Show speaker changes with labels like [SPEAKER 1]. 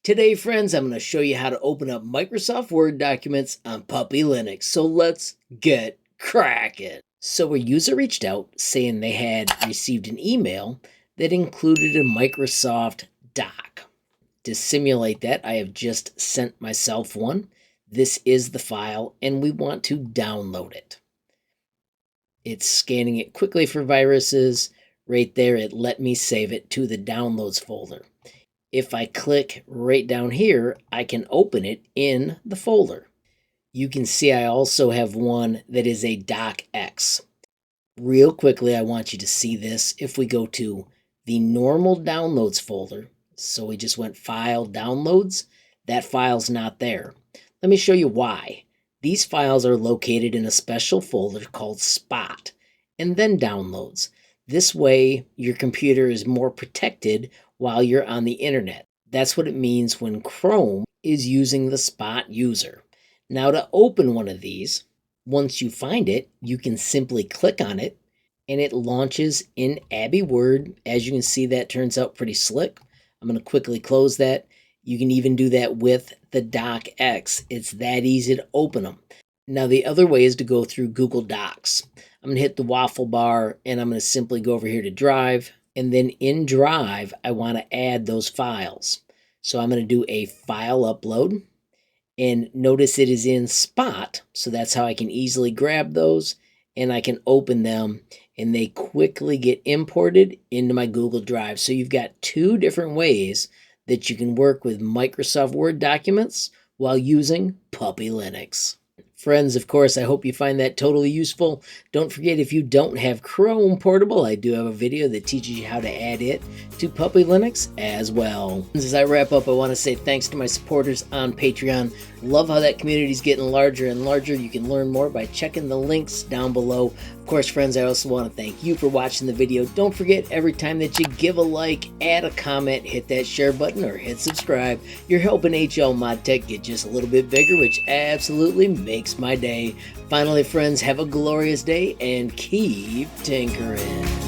[SPEAKER 1] Today, friends, I'm going to show you how to open up Microsoft Word documents on Puppy Linux. So let's get cracking. So a user reached out saying they had received an email that included a Microsoft doc. To simulate that, I have just sent myself one. This is the file, and we want to download it. It's scanning it quickly for viruses. Right there, it let me save it to the downloads folder. If I click right down here, I can open it in the folder. You can see I also have one that is a docx. Real quickly, I want you to see this. If we go to the normal downloads folder, so we just went File, Downloads, that file's not there. Let me show you why. These files are located in a special folder called Spot, and then Downloads. This way, your computer is more protected while you're on the internet. That's what it means when Chrome is using the Spot user. Now to open one of these, once you find it, you can simply click on it and it launches in Abby Word. As you can see, that turns out pretty slick. I'm going to quickly close that. You can even do that with the docx. It's that easy to open them. Now the other way is to go through Google Docs. I'm going to hit the waffle bar and I'm going to simply go over here to Drive. And then in Drive, I want to add those files. So I'm going to do a file upload. And notice it is in Spot. So that's how I can easily grab those. And I can open them. And they quickly get imported into my Google Drive. So you've got two different ways that you can work with Microsoft Word documents while using Puppy Linux. Friends, of course, I hope you find that totally useful. Don't forget, if you don't have Chrome Portable, I do have a video that teaches you how to add it to Puppy Linux as well. As I wrap up, I want to say thanks to my supporters on Patreon. Love how that community is getting larger and larger. You can learn more by checking the links down below. Of course, friends, I also want to thank you for watching the video. Don't forget, every time that you give a like, add a comment, hit that share button, or hit subscribe. You're helping HLModTech get just a little bit bigger, which absolutely makes my day. Finally, friends, have a glorious day and keep tinkering.